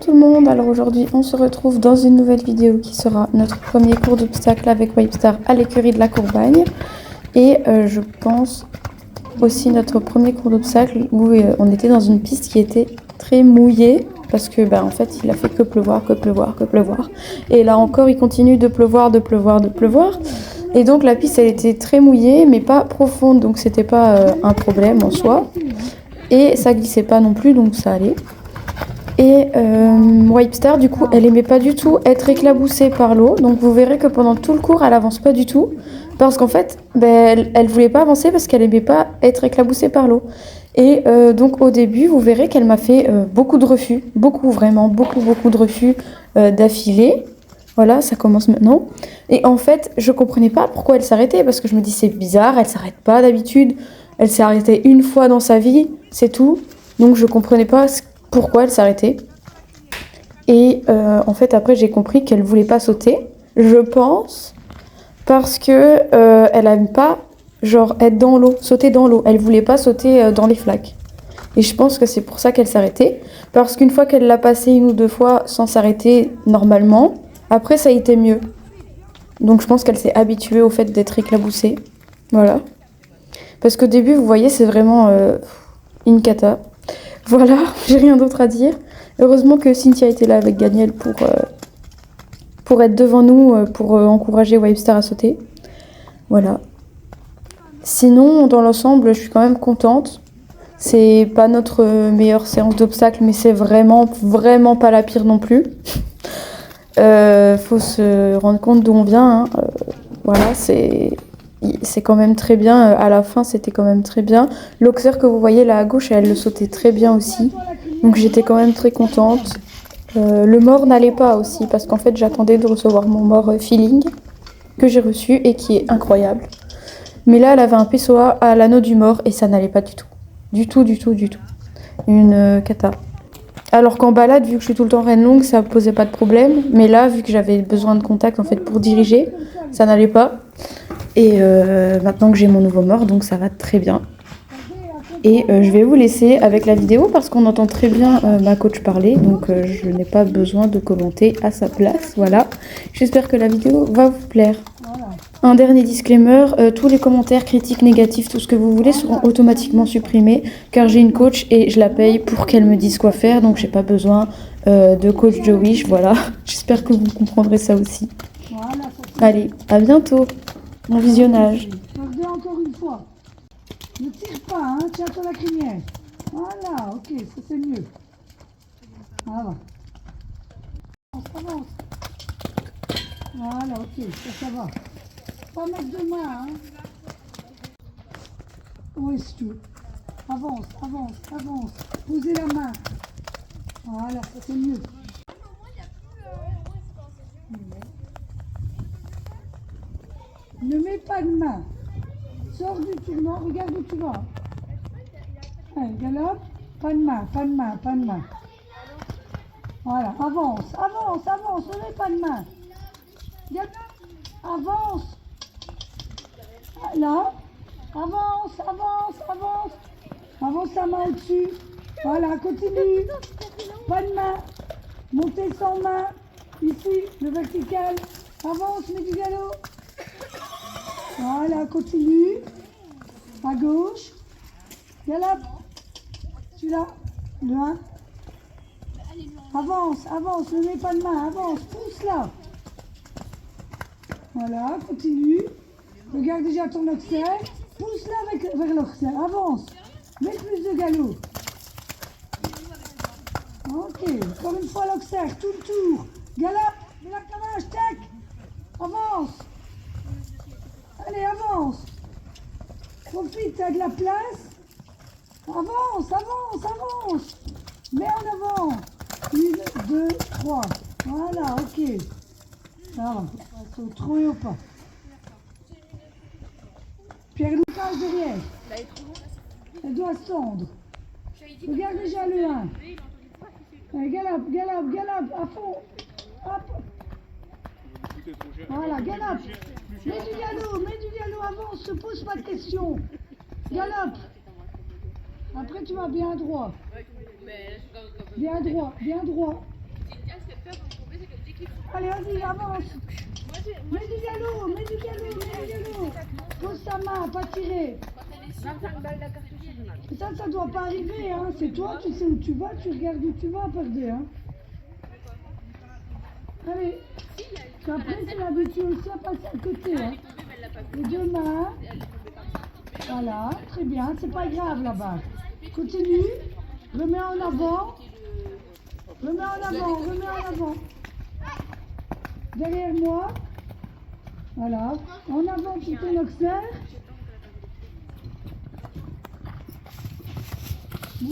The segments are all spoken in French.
tout le monde, alors aujourd'hui on se retrouve dans une nouvelle vidéo qui sera notre premier cours d'obstacle avec Wipestar à l'écurie de la Courbagne et je pense aussi notre premier cours d'obstacle où on était dans une piste qui était très mouillée parce que en fait il a fait que pleuvoir et là encore il continue de pleuvoir et donc la piste elle était très mouillée mais pas profonde donc c'était pas un problème en soi et ça glissait pas non plus donc ça allait. Et Wipestar, du coup, elle aimait pas du tout être éclaboussée par l'eau. Donc vous verrez que pendant tout le cours, elle avance pas du tout. Parce qu'en fait, elle voulait pas avancer parce qu'elle aimait pas être éclaboussée par l'eau. Et donc au début, vous verrez qu'elle m'a fait beaucoup de refus. Vraiment beaucoup de refus d'affilée. Voilà, ça commence maintenant. Et en fait, je comprenais pas pourquoi elle s'arrêtait. Parce que je me dis, c'est bizarre, elle s'arrête pas d'habitude. Elle s'est arrêtée une fois dans sa vie, c'est tout. Donc je comprenais pas pourquoi elle s'arrêtait. Et en fait, après, j'ai compris qu'elle voulait pas sauter. Je pense parce que elle aime pas, genre, être dans l'eau, sauter dans l'eau. Elle voulait pas sauter dans les flaques. Et je pense que c'est pour ça qu'elle s'arrêtait. Parce qu'une fois qu'elle l'a passé une ou deux fois sans s'arrêter normalement, après, ça a été mieux. Donc je pense qu'elle s'est habituée au fait d'être éclaboussée. Voilà. Parce qu'au début, vous voyez, c'est vraiment une cata. Voilà, j'ai rien d'autre à dire. Heureusement que Cynthia était là avec Daniel pour être devant nous, pour encourager Wipestar à sauter. Voilà. Sinon, dans l'ensemble, je suis quand même contente. C'est pas notre meilleure séance d'obstacles, mais c'est vraiment pas la pire non plus. Faut se rendre compte d'où on vient. Hein. Voilà, c'est quand même très bien. À la fin, c'était quand même très bien. L'Auxerre que vous voyez là à gauche, elle le sautait très bien aussi. Donc j'étais quand même très contente. Le mort n'allait pas aussi parce qu'en fait j'attendais de recevoir mon mort feeling que j'ai reçu et qui est incroyable. Mais là elle avait un PSOA à l'anneau du mort et ça n'allait pas du tout. Du tout. Une cata. Alors qu'en balade, vu que je suis tout le temps reine longue, ça posait pas de problème. Mais là, vu que j'avais besoin de contact en fait pour diriger, ça n'allait pas. Et maintenant que j'ai mon nouveau mort, donc ça va très bien. Et je vais vous laisser avec la vidéo parce qu'on entend très bien ma coach parler. Donc je n'ai pas besoin de commenter à sa place. Voilà. J'espère que la vidéo va vous plaire. Un dernier disclaimer, tous les commentaires, critiques, négatifs, tout ce que vous voulez seront automatiquement supprimés car j'ai une coach et je la paye pour qu'elle me dise quoi faire. Donc j'ai pas besoin de coach de Wish. Voilà. J'espère que vous comprendrez ça aussi. Allez, à bientôt. Bon visionnage. Encore une fois. Ne tire pas, hein, tiens-toi la crinière. Voilà, ok, ça c'est mieux. Voilà. Avance. Voilà, ok, ça va. Pas mettre de main, hein. Oui, c'est tout. Avance. Posez la main. Voilà, ça c'est mieux. Ne mets pas de main. Sors du tournant, regarde où tu vas. Allez, galope, pas de main. Voilà, avance, ne mets pas de main. Galope, avance. Là, avance. Avance la main au-dessus. Voilà, continue. Pas de main. Montez sans main. Ici, le vertical. Avance, mets du galop. Voilà, continue. À gauche. Galope. Celui-là. Le 1. Avance. Ne mets pas de main. Avance. Pousse là. Voilà, continue. Regarde déjà ton Auxerre. Pousse là vers l'Auxerre. Avance. Mets plus de galop. Ok. Encore une fois l'Auxerre. Tout le tour. Galope. Mets la cavage. Tac. Avance. Allez, avance. Profite, t'as de la place. Avance. Mets en avant. 1, 2, 3. Voilà, ok. Ça va. Faut trop haut pas. Pierre-Lucas derrière. Elle doit se tendre. Regarde déjà le 1. Allez, galope, à fond. Hop. Voilà, galope. Mets du galop, avance, ne pose pas de questions. Galope. Après, tu vas bien droit. Bien droit. Allez, vas-y, avance. Mets du galop, mets du galop, mets du galop. Pose ta main, pas tirer. Ça doit pas arriver, hein. C'est toi, tu sais où tu vas, tu regardes où tu vas, perdre, hein. Allez. Puis après, c'est l'habitude aussi à passer à côté, hein. Les deux mains. Voilà, très bien, c'est pas grave là-bas. Continue. Remets en avant. Remets en avant, remets en avant. Derrière moi. Voilà. En avant pour ton oxaire. On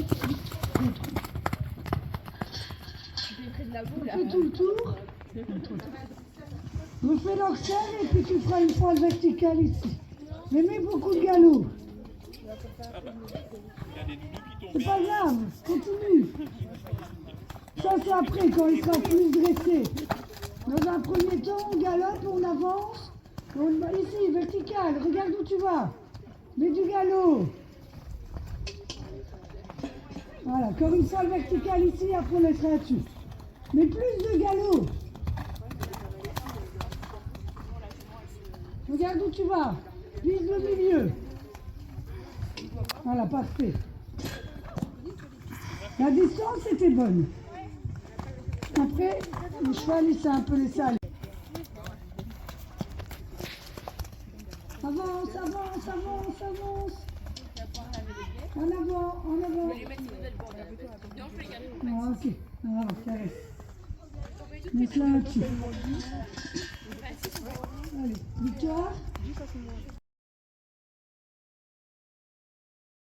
fait tout le tour. Refais l'oxaire et puis tu feras une fois le vertical ici. Mais mets beaucoup de galop. C'est pas grave, continue. Ça c'est après quand il sera plus dressé. Dans un premier temps, on galope, on avance. Ici, vertical, regarde où tu vas. Mets du galop. Voilà, comme une fois le vertical ici, après on laissera dessus. Mais plus de galop. Regarde où tu vas. Vise le milieu. Voilà, parfait. La distance était bonne. Après, le cheval, il s'est un peu laissé aller. Avance, avance, avance, avance. En avant, en avant. Ah, ok. Ah, caresse. Mets-la là-dessus. Allez, victoire.